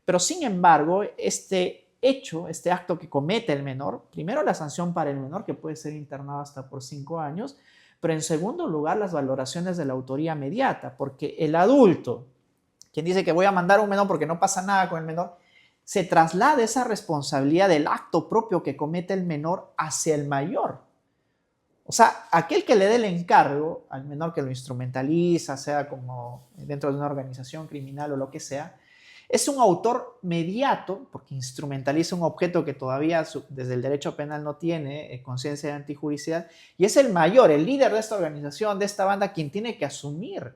pero sin embargo, este hecho, este acto que comete el menor, primero la sanción para el menor, que puede ser internado hasta por 5 años, pero en segundo lugar las valoraciones de la autoría mediata, porque el adulto, quien dice que voy a mandar a un menor porque no pasa nada con el menor, se traslada esa responsabilidad del acto propio que comete el menor hacia el mayor. O sea, aquel que le dé el encargo al menor que lo instrumentaliza, sea como dentro de una organización criminal o lo que sea, es un autor mediato, porque instrumentaliza un objeto que todavía desde el derecho penal no tiene conciencia de antijuricidad, y es el mayor, el líder de esta organización, de esta banda, quien tiene que asumir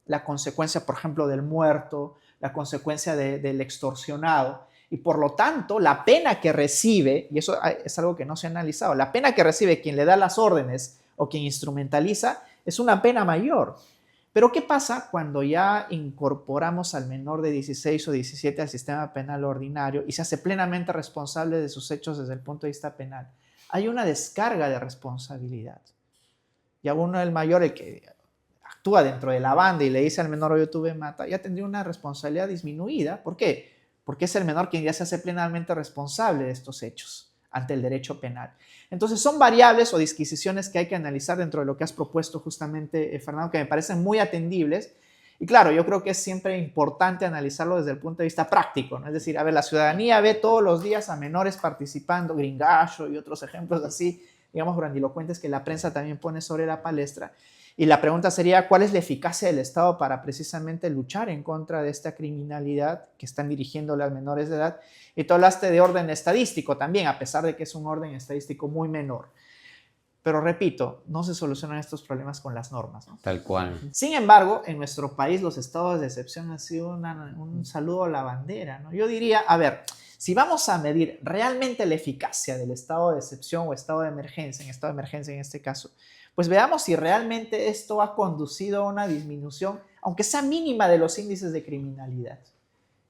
la consecuencia, por ejemplo, del muerto, la consecuencia del extorsionado, y por lo tanto, la pena que recibe, y eso es algo que no se ha analizado, la pena que recibe quien le da las órdenes o quien instrumentaliza es una pena mayor. Pero ¿qué pasa cuando ya incorporamos al menor de 16 o 17 al sistema penal ordinario y se hace plenamente responsable de sus hechos desde el punto de vista penal? Hay una descarga de responsabilidad. Ya uno, el mayor, el que actúa dentro de la banda y le dice al menor, oye, tú me mata, ya tendría una responsabilidad disminuida. ¿Por qué? Porque es el menor quien ya se hace plenamente responsable de estos hechos ante el derecho penal. Entonces son variables o disquisiciones que hay que analizar dentro de lo que has propuesto justamente, Fernando, que me parecen muy atendibles. Y claro, yo creo que es siempre importante analizarlo desde el punto de vista práctico, ¿no? Es decir, a ver, la ciudadanía ve todos los días a menores participando, Gringallo y otros ejemplos así, digamos, grandilocuentes que la prensa también pone sobre la palestra. Y la pregunta sería, ¿cuál es la eficacia del Estado para precisamente luchar en contra de esta criminalidad que están dirigiendo las menores de edad? Y tú hablaste de orden estadístico también, a pesar de que es un orden estadístico muy menor. Pero repito, no se solucionan estos problemas con las normas, ¿no? Tal cual. Sin embargo, en nuestro país los estados de excepción han sido un saludo a la bandera, ¿no? Yo diría, a ver, si vamos a medir realmente la eficacia del estado de excepción o estado de emergencia en este caso, pues veamos si realmente esto ha conducido a una disminución, aunque sea mínima, de los índices de criminalidad.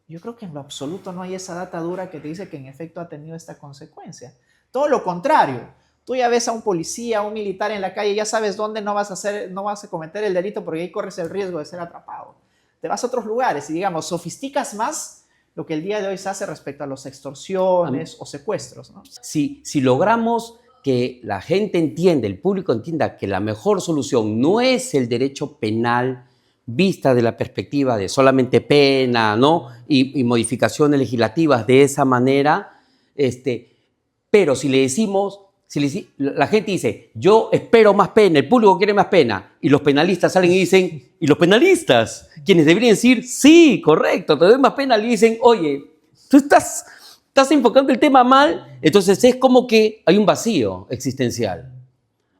Yo creo que en lo absoluto no hay esa data dura que te dice que en efecto ha tenido esta consecuencia. Todo lo contrario, Tú ya ves a un policía, a un militar en la calle, ya sabes dónde no vas a cometer el delito porque ahí corres el riesgo de ser atrapado. Te vas a otros lugares y, digamos, sofisticas más lo que el día de hoy se hace respecto a las extorsiones o secuestros, ¿no? Si logramos que la gente entienda, el público entienda que la mejor solución no es el derecho penal vista de la perspectiva de solamente pena, ¿no? y modificaciones legislativas de esa manera, pero si le decimos, la gente dice, yo espero más pena, el público quiere más pena, y los penalistas salen y dicen, ¿y los penalistas? Quienes deberían decir, sí, correcto, te doy más pena, le dicen, oye, tú estás enfocando el tema mal, entonces es como que hay un vacío existencial.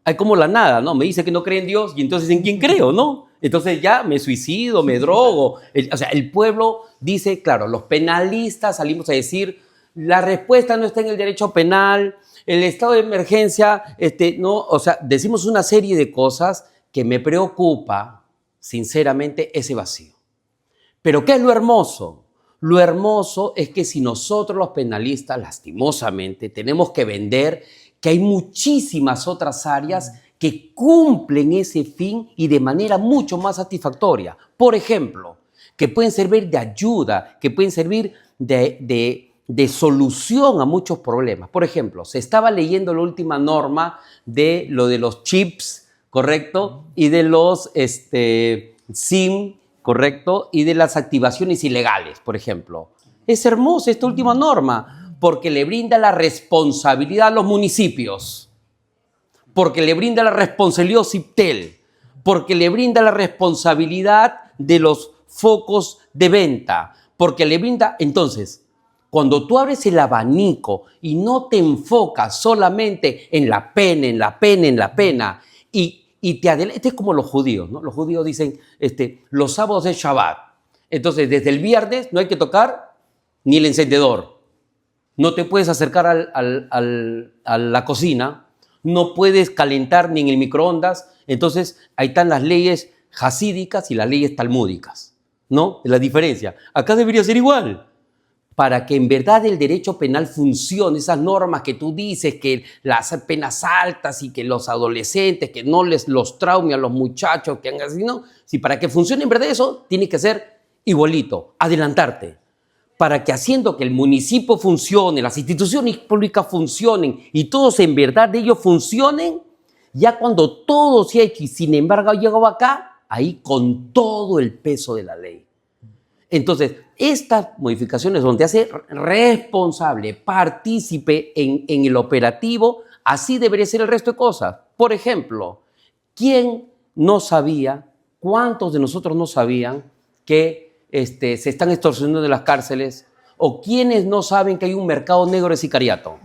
Hay como la nada, ¿no? Me dice que no cree en Dios y entonces ¿en quién creo, no? Entonces ya me suicido, me drogo. O sea, el pueblo dice, claro, los penalistas salimos a decir, la respuesta no está en el derecho penal, el estado de emergencia, no, o sea, decimos una serie de cosas que me preocupa, sinceramente, ese vacío. Pero ¿qué es lo hermoso? Lo hermoso es que si nosotros los penalistas, lastimosamente, tenemos que vender que hay muchísimas otras áreas que cumplen ese fin y de manera mucho más satisfactoria. Por ejemplo, que pueden servir de ayuda, que pueden servir de solución a muchos problemas. Por ejemplo, se estaba leyendo la última norma de lo de los chips, ¿correcto? Y de los SIM, ¿correcto? Y de las activaciones ilegales, por ejemplo. Es hermosa esta última norma porque le brinda la responsabilidad a los municipios, porque le brinda la responsabilidad a CIPTEL, porque le brinda la responsabilidad de los focos de venta, porque le brinda... Entonces, cuando tú abres el abanico y no te enfocas solamente en la pena, en la pena, en la pena, y te adelantas, es como los judíos, ¿no? Los judíos dicen, los sábados es Shabbat. Entonces, desde el viernes no hay que tocar ni el encendedor. No te puedes acercar a la cocina, no puedes calentar ni en el microondas. Entonces, ahí están las leyes jasídicas y las leyes talmúdicas, ¿no? Es la diferencia. Acá debería ser igual. Para que en verdad el derecho penal funcione, esas normas que tú dices, que las penas altas y que los adolescentes, que no les los traume a los muchachos que han así, ¿no? Si para que funcione en verdad eso, tiene que ser igualito, adelantarte. Para que haciendo que el municipio funcione, las instituciones públicas funcionen y todos en verdad ellos funcionen, ya cuando todo se ha hecho y sin embargo ha llegado acá, ahí con todo el peso de la ley. Entonces, estas modificaciones donde te hace responsable, partícipe en el operativo, así debería ser el resto de cosas. Por ejemplo, ¿quién no sabía, cuántos de nosotros no sabían que se están extorsionando de las cárceles, o quienes no saben que hay un mercado negro de sicariato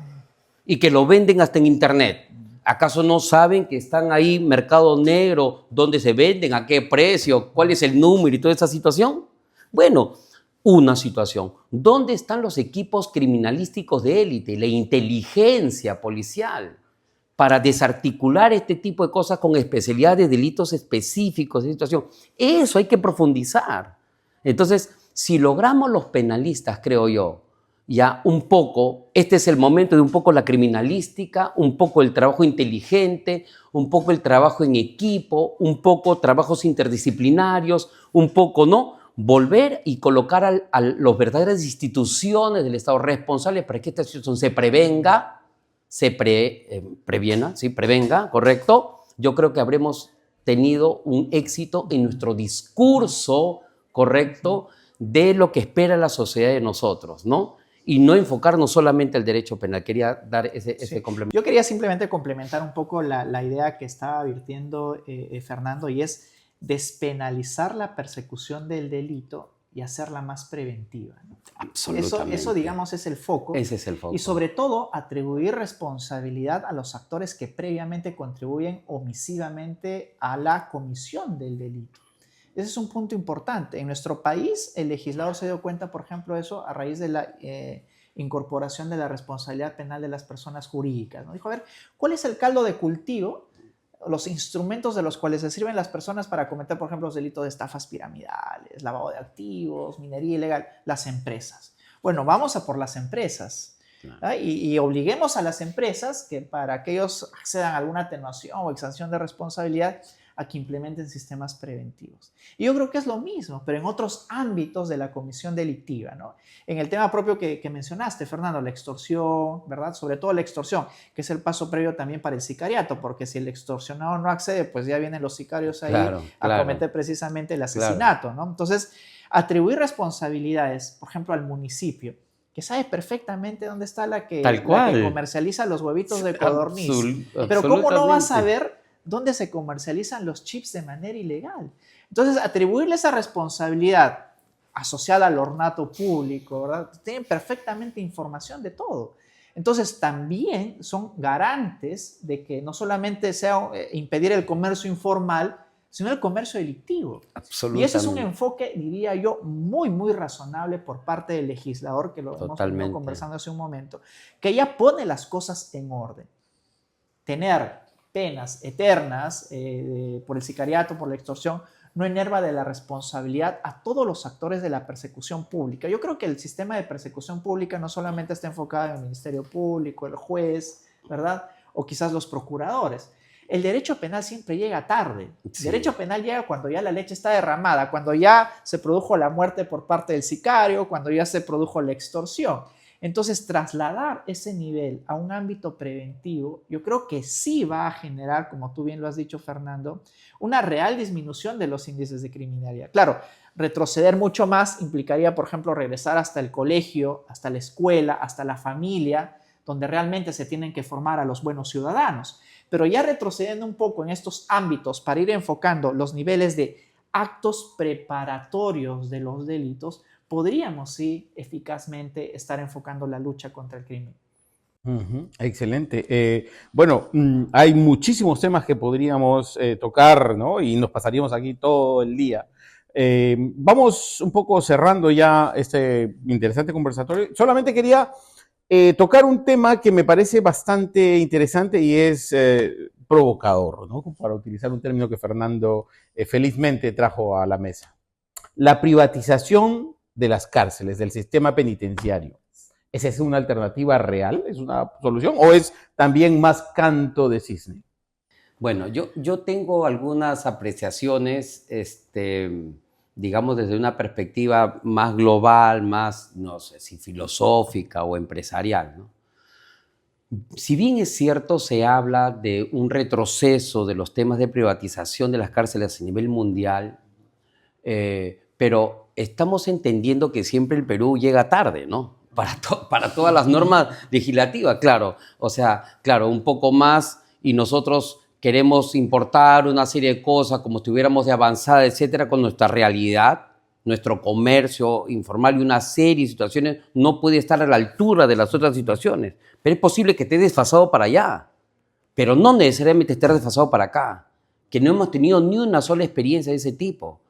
y que lo venden hasta en internet? ¿Acaso no saben que están ahí mercado negro, dónde se venden, a qué precio, cuál es el número y toda esa situación? Bueno, una situación. ¿Dónde están los equipos criminalísticos de élite, la inteligencia policial para desarticular este tipo de cosas con especialidades de delitos específicos de situación? Eso hay que profundizar. Entonces, si logramos los penalistas, creo yo, ya un poco, este es el momento de un poco la criminalística, un poco el trabajo inteligente, un poco el trabajo en equipo, un poco trabajos interdisciplinarios, un poco, ¿no? Volver y colocar a las verdaderas instituciones del Estado responsables para que esta situación se prevenga, previena, ¿sí? Prevenga, ¿correcto? Yo creo que habremos tenido un éxito en nuestro discurso, ¿correcto?, de lo que espera la sociedad de nosotros, ¿no? Y no enfocarnos solamente al derecho penal. Quería dar ese complemento. Yo quería simplemente complementar un poco la idea que estaba virtiendo Fernando, y es despenalizar la persecución del delito y hacerla más preventiva, ¿no? Absolutamente. Eso, digamos, es el foco. Ese es el foco. Y sobre todo, atribuir responsabilidad a los actores que previamente contribuyen omisivamente a la comisión del delito. Ese es un punto importante. En nuestro país, el legislador se dio cuenta, por ejemplo, de eso a raíz de la incorporación de la responsabilidad penal de las personas jurídicas, ¿no? Dijo, a ver, ¿cuál es el caldo de cultivo? Los instrumentos de los cuales se sirven las personas para cometer, por ejemplo, los delitos de estafas piramidales, lavado de activos, minería ilegal, las empresas. Bueno, vamos a por las empresas. claro. ¿Ah? Y obliguemos a las empresas que para que ellos accedan a alguna atenuación o exención de responsabilidad a que implementen sistemas preventivos. Y yo creo que es lo mismo, pero en otros ámbitos de la comisión delictiva, ¿no? En el tema propio que mencionaste, Fernando, la extorsión, ¿verdad? Sobre todo la extorsión, que es el paso previo también para el sicariato, porque si el extorsionado no accede, pues ya vienen los sicarios ahí Claro, a claro, cometer precisamente el claro. asesinato, ¿no? Entonces, atribuir responsabilidades, por ejemplo, al municipio, que sabe perfectamente dónde está la Tal que cual. comercializa los huevitos de codorniz. Pero ¿cómo no va a Absolutamente. saber dónde se comercializan los chips de manera ilegal? Entonces, atribuirle esa responsabilidad asociada al ornato público, ¿verdad? Tienen perfectamente información de todo. Entonces, también son garantes de que no solamente sea impedir el comercio informal, sino el comercio delictivo. Y ese es un Absolutamente. enfoque, diría yo, muy, muy razonable por parte del legislador, que lo hemos venido Totalmente. conversando hace un momento, que ya pone las cosas en orden. Tener penas eternas por el sicariato, por la extorsión, no enerva de la responsabilidad a todos los actores de la persecución pública. Yo creo que el sistema de persecución pública no solamente está enfocado en el Ministerio Público, el juez, ¿verdad? O quizás los procuradores. El derecho penal siempre llega tarde. El Sí. derecho penal llega cuando ya la leche está derramada, cuando ya se produjo la muerte por parte del sicario, cuando ya se produjo la extorsión. Entonces, trasladar ese nivel a un ámbito preventivo, yo creo que sí va a generar, como tú bien lo has dicho, Fernando, una real disminución de los índices de criminalidad. Claro, retroceder mucho más implicaría, por ejemplo, regresar hasta el colegio, hasta la escuela, hasta la familia, donde realmente se tienen que formar a los buenos ciudadanos. Pero ya retrocediendo un poco en estos ámbitos para ir enfocando los niveles de actos preparatorios de los delitos, podríamos sí eficazmente estar enfocando la lucha contra el crimen. Excelente. Bueno, hay muchísimos temas que podríamos tocar, ¿no? Y nos pasaríamos aquí todo el día. Vamos un poco cerrando ya este interesante conversatorio. Solamente quería tocar un tema que me parece bastante interesante y es provocador, ¿no? Para utilizar un término que Fernando felizmente trajo a la mesa. La privatización de las cárceles, del sistema penitenciario. ¿Esa es una alternativa real? ¿Es una solución? ¿O es también más canto de cisne? Bueno, yo tengo algunas apreciaciones, digamos, desde una perspectiva más global, más, no sé, si filosófica o empresarial, ¿no? Si bien es cierto, se habla de un retroceso de los temas de privatización de las cárceles a nivel mundial, pero estamos entendiendo que siempre el Perú llega tarde, ¿no? Para todas las normas legislativas, claro. O sea, claro, un poco más y nosotros queremos importar una serie de cosas como si estuviéramos de avanzada, etcétera, con nuestra realidad, nuestro comercio informal y una serie de situaciones no puede estar a la altura de las otras situaciones. Pero es posible que esté desfasado para allá, pero no necesariamente esté desfasado para acá, que no hemos tenido ni una sola experiencia de ese tipo.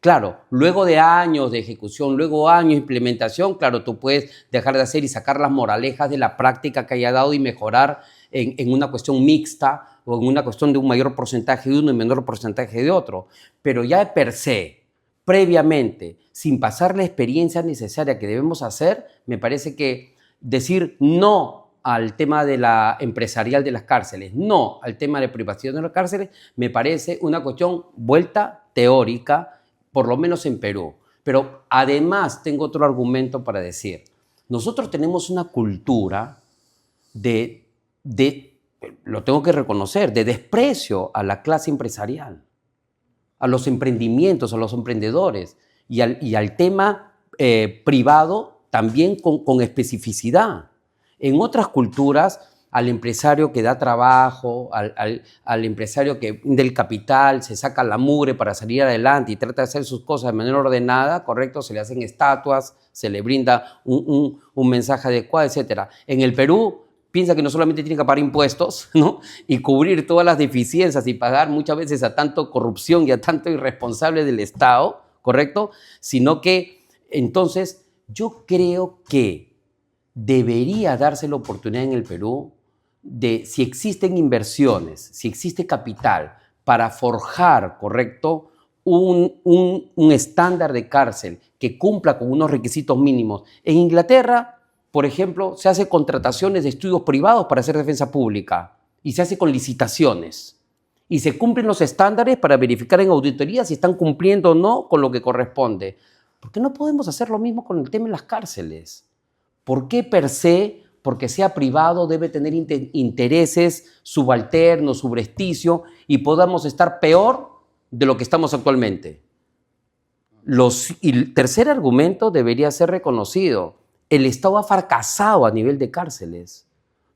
Claro, luego de años de ejecución, luego años de implementación, claro, tú puedes dejar de hacer y sacar las moralejas de la práctica que haya dado y mejorar en una cuestión mixta o en una cuestión de un mayor porcentaje de uno y menor porcentaje de otro. Pero ya de per se, previamente, sin pasar la experiencia necesaria que debemos hacer, me parece que decir no al tema de la empresarial de las cárceles, no al tema de privatización de las cárceles, me parece una cuestión vuelta teórica, por lo menos en Perú. Pero además tengo otro argumento para decir. Nosotros tenemos una cultura lo tengo que reconocer, de desprecio a la clase empresarial, a los emprendimientos, a los emprendedores y al tema privado también con especificidad. En otras culturas, al empresario que da trabajo, al empresario que del capital se saca la mugre para salir adelante y trata de hacer sus cosas de manera ordenada, correcto, se le hacen estatuas, se le brinda un mensaje adecuado, etc. En el Perú, piensa que no solamente tiene que pagar impuestos, ¿no? Y cubrir todas las deficiencias y pagar muchas veces a tanto corrupción y a tanto irresponsable del Estado, correcto, sino que entonces yo creo que debería darse la oportunidad en el Perú de, si existen inversiones, si existe capital para forjar, correcto, un estándar de cárcel que cumpla con unos requisitos mínimos. En Inglaterra por ejemplo, se hace contrataciones de estudios privados para hacer defensa pública y se hace con licitaciones y se cumplen los estándares para verificar en auditoría si están cumpliendo o no con lo que corresponde. ¿Por qué no podemos hacer lo mismo con el tema de las cárceles? ¿Por qué per se, porque sea privado, debe tener intereses subalternos, subrepticio y podamos estar peor de lo que estamos actualmente? Y el tercer argumento debería ser reconocido. El Estado ha fracasado a nivel de cárceles.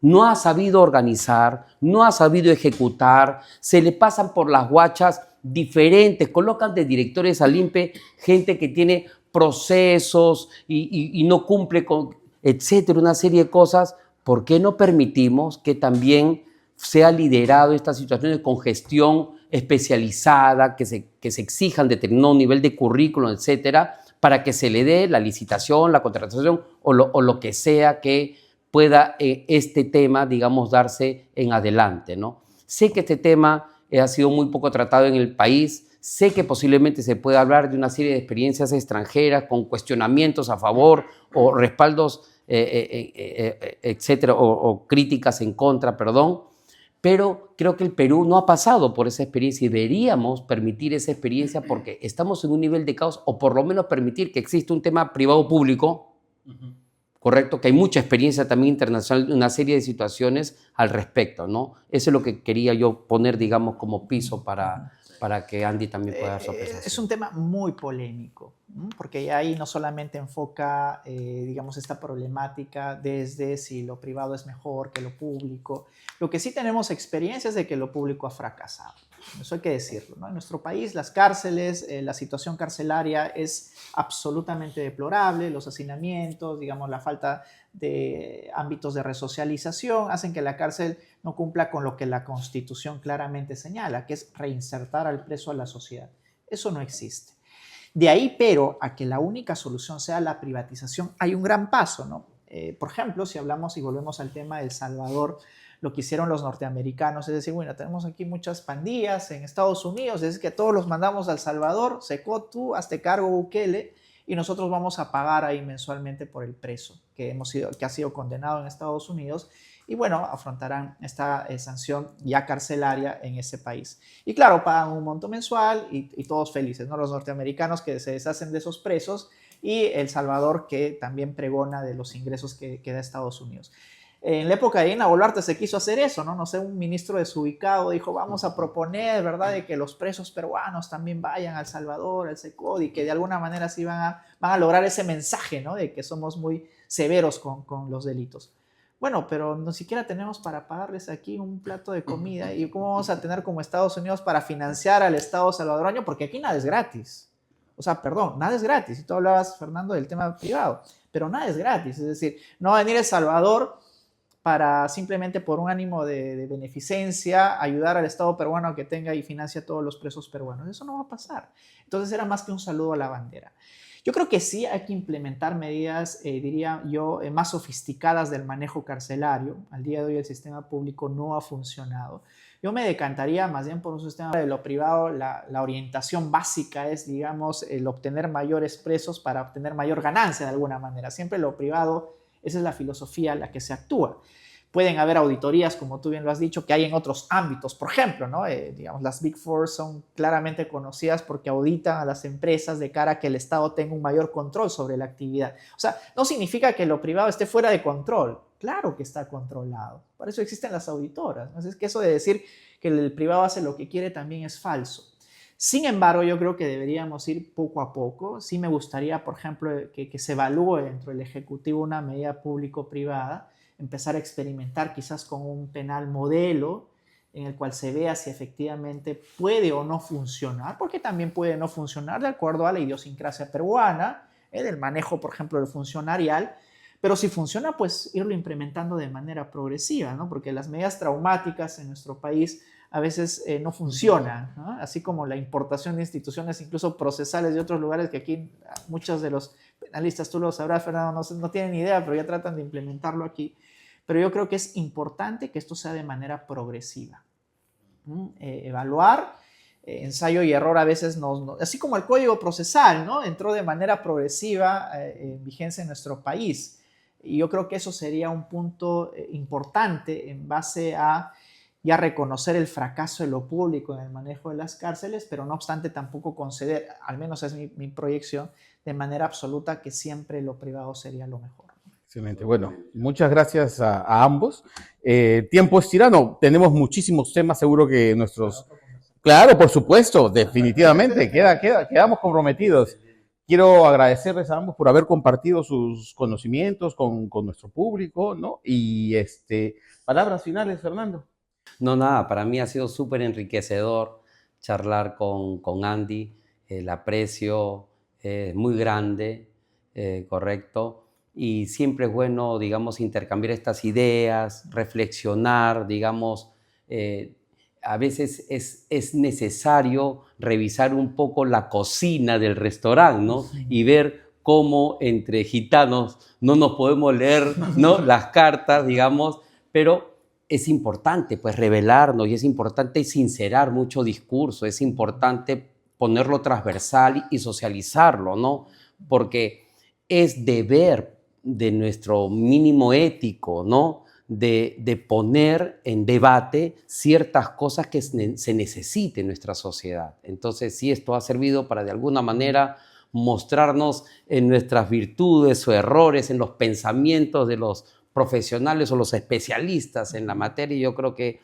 No ha sabido organizar, no ha sabido ejecutar, se le pasan por las guachas diferentes, colocan de directores al INPE gente que tiene procesos y no cumple con, etcétera, una serie de cosas. ¿Por qué no permitimos que también sea liderado estas situaciones con gestión especializada, que se exijan determinado nivel de currículum, etcétera, para que se le dé la licitación, la contratación o lo que sea que pueda este tema, digamos, darse en adelante, ¿no? Sé que este tema ha sido muy poco tratado en el país, sé que posiblemente se pueda hablar de una serie de experiencias extranjeras con cuestionamientos a favor o respaldos, etcétera, o críticas en contra, perdón, pero creo que el Perú no ha pasado por esa experiencia y deberíamos permitir esa experiencia porque estamos en un nivel de caos, o por lo menos permitir que exista un tema privado-público, correcto, que hay mucha experiencia también internacional, una serie de situaciones al respecto, ¿no? Eso es lo que quería yo poner, digamos, como piso para que Andy también pueda dar su apreciación. Es un tema muy polémico, porque ahí no solamente enfoca, digamos, esta problemática desde si lo privado es mejor que lo público. Lo que sí tenemos experiencia es de que lo público ha fracasado. Eso hay que decirlo, ¿no? En nuestro país, las cárceles, la situación carcelaria es absolutamente deplorable. Los hacinamientos, digamos, la falta de ámbitos de resocialización hacen que la cárcel no cumpla con lo que la Constitución claramente señala, que es reinsertar al preso a la sociedad. Eso no existe. De ahí, pero, a que la única solución sea la privatización, hay un gran paso, ¿no? Por ejemplo, si hablamos y volvemos al tema de El Salvador, lo que hicieron los norteamericanos, es decir, bueno, tenemos aquí muchas pandillas en Estados Unidos, es que todos los mandamos a El Salvador, secó tú, hazte cargo Bukele, y nosotros vamos a pagar ahí mensualmente por el preso que ha sido condenado en Estados Unidos, y bueno, afrontarán esta sanción ya carcelaria en ese país. Y claro, pagan un monto mensual y todos felices, ¿no? Los norteamericanos que se deshacen de esos presos y El Salvador que también pregona de los ingresos que da Estados Unidos. En la época de Dina Boluarte se quiso hacer eso, ¿no? No sé, un ministro desubicado dijo, vamos a proponer, ¿verdad?, de que los presos peruanos también vayan a El Salvador, al SECOD, y que de alguna manera sí van a lograr ese mensaje, ¿no?, de que somos muy severos con los delitos. Bueno, pero ni siquiera tenemos para pagarles aquí un plato de comida. ¿Y cómo vamos a tener como Estados Unidos para financiar al Estado salvadoreño? Porque aquí nada es gratis. O sea, perdón, nada es gratis. Y tú hablabas, Fernando, del tema privado, pero nada es gratis. Es decir, no va a venir El Salvador para simplemente por un ánimo de beneficencia ayudar al Estado peruano a que tenga y financie a todos los presos peruanos. Eso no va a pasar. Entonces era más que un saludo a la bandera. Yo creo que sí hay que implementar medidas, diría yo, más sofisticadas del manejo carcelario. Al día de hoy el sistema público no ha funcionado. Yo me decantaría más bien por un sistema de lo privado. La orientación básica es, digamos, el obtener mayores presos para obtener mayor ganancia de alguna manera. Siempre lo privado, esa es la filosofía en la que se actúa. Pueden haber auditorías, como tú bien lo has dicho, que hay en otros ámbitos. Por ejemplo, ¿no? Digamos, las Big Four son claramente conocidas porque auditan a las empresas de cara a que el Estado tenga un mayor control sobre la actividad. O sea, no significa que lo privado esté fuera de control. Claro que está controlado. Por eso existen las auditoras. ¿No? Es que eso de decir que el privado hace lo que quiere también es falso. Sin embargo, yo creo que deberíamos ir poco a poco. Sí me gustaría, por ejemplo, que se evalúe dentro del Ejecutivo una medida público-privada, empezar a experimentar quizás con un penal modelo en el cual se vea si efectivamente puede o no funcionar, porque también puede no funcionar de acuerdo a la idiosincrasia peruana, del manejo, por ejemplo, del funcionarial, pero si funciona, pues irlo implementando de manera progresiva, ¿no? Porque las medidas traumáticas en nuestro país a veces no funcionan, ¿no? Así como la importación de instituciones incluso procesales de otros lugares que aquí muchos de los penalistas, tú lo sabrás, Fernando, no tienen ni idea, pero ya tratan de implementarlo aquí. Pero yo creo que es importante que esto sea de manera progresiva. Evaluar, ensayo y error a veces, así como el Código Procesal, ¿no?, entró de manera progresiva en vigencia en nuestro país. Y yo creo que eso sería un punto importante en base a ya reconocer el fracaso de lo público en el manejo de las cárceles, pero no obstante tampoco conceder, al menos es mi proyección, de manera absoluta que siempre lo privado sería lo mejor. Excelente. Bueno, muchas gracias a ambos. Tiempo es tirano. Tenemos muchísimos temas. Seguro que nuestros... Claro, por supuesto, definitivamente. Quedamos comprometidos. Quiero agradecerles a ambos por haber compartido sus conocimientos con nuestro público, ¿no? Y palabras finales, Fernando. No, nada, para mí ha sido súper enriquecedor charlar con Andy. El aprecio es muy grande, correcto. Y siempre es bueno, digamos, intercambiar estas ideas, reflexionar, digamos. A veces es necesario revisar un poco la cocina del restaurante, ¿no? Sí. Y ver cómo entre gitanos no nos podemos leer, ¿no? Las cartas, digamos, pero es importante pues revelarnos y es importante sincerar mucho discurso, es importante ponerlo transversal y socializarlo, ¿no? Porque es deber de nuestro mínimo ético, ¿no? De poner en debate ciertas cosas que se necesiten en nuestra sociedad. Entonces, sí, esto ha servido para de alguna manera mostrarnos en nuestras virtudes o errores, en los pensamientos de los profesionales o los especialistas en la materia, y yo creo que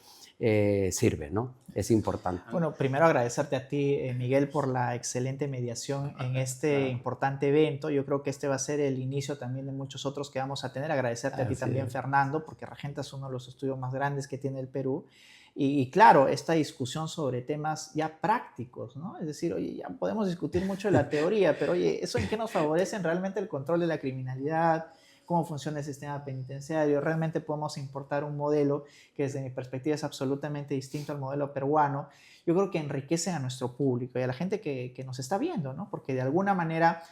sirve, ¿no? Es importante. Bueno, primero agradecerte a ti, Miguel, por la excelente mediación en este importante evento. Yo creo que este va a ser el inicio también de muchos otros que vamos a tener. Agradecerte a ti también, Fernando, porque Regenta es uno de los estudios más grandes que tiene el Perú. Y claro, esta discusión sobre temas ya prácticos, ¿no? Es decir, oye, ya podemos discutir mucho de la teoría, pero oye, ¿eso en qué nos favorece realmente el control de la criminalidad? ¿Cómo funciona el sistema penitenciario? Realmente podemos importar un modelo que desde mi perspectiva es absolutamente distinto al modelo peruano. Yo creo que enriquecen a nuestro público y a la gente que nos está viendo, ¿no? Porque de alguna manera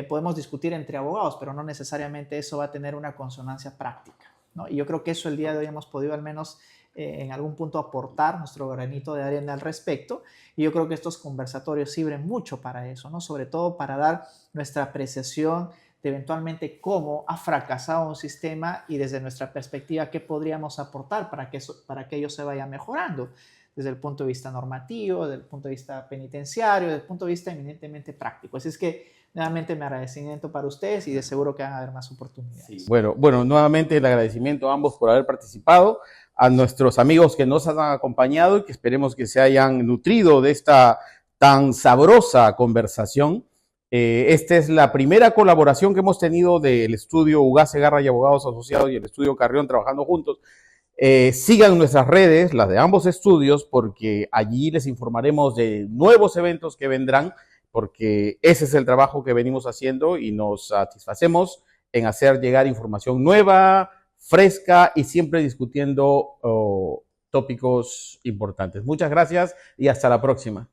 podemos discutir entre abogados, pero no necesariamente eso va a tener una consonancia práctica, ¿no? Y yo creo que eso el día de hoy hemos podido al menos en algún punto aportar nuestro granito de arena al respecto. Y yo creo que estos conversatorios sirven mucho para eso, ¿no? Sobre todo para dar nuestra apreciación de eventualmente cómo ha fracasado un sistema y desde nuestra perspectiva qué podríamos aportar para que ello se vaya mejorando desde el punto de vista normativo, desde el punto de vista penitenciario, desde el punto de vista eminentemente práctico. Así es que nuevamente mi agradecimiento para ustedes y de seguro que van a haber más oportunidades. Sí. Bueno, nuevamente el agradecimiento a ambos por haber participado, a nuestros amigos que nos han acompañado y que esperemos que se hayan nutrido de esta tan sabrosa conversación. Esta es la primera colaboración que hemos tenido del estudio Ugaz Segarra y Abogados Asociados y el estudio Carrión trabajando juntos. Sigan nuestras redes, las de ambos estudios, porque allí les informaremos de nuevos eventos que vendrán, porque ese es el trabajo que venimos haciendo y nos satisfacemos en hacer llegar información nueva, fresca y siempre discutiendo tópicos importantes. Muchas gracias y hasta la próxima.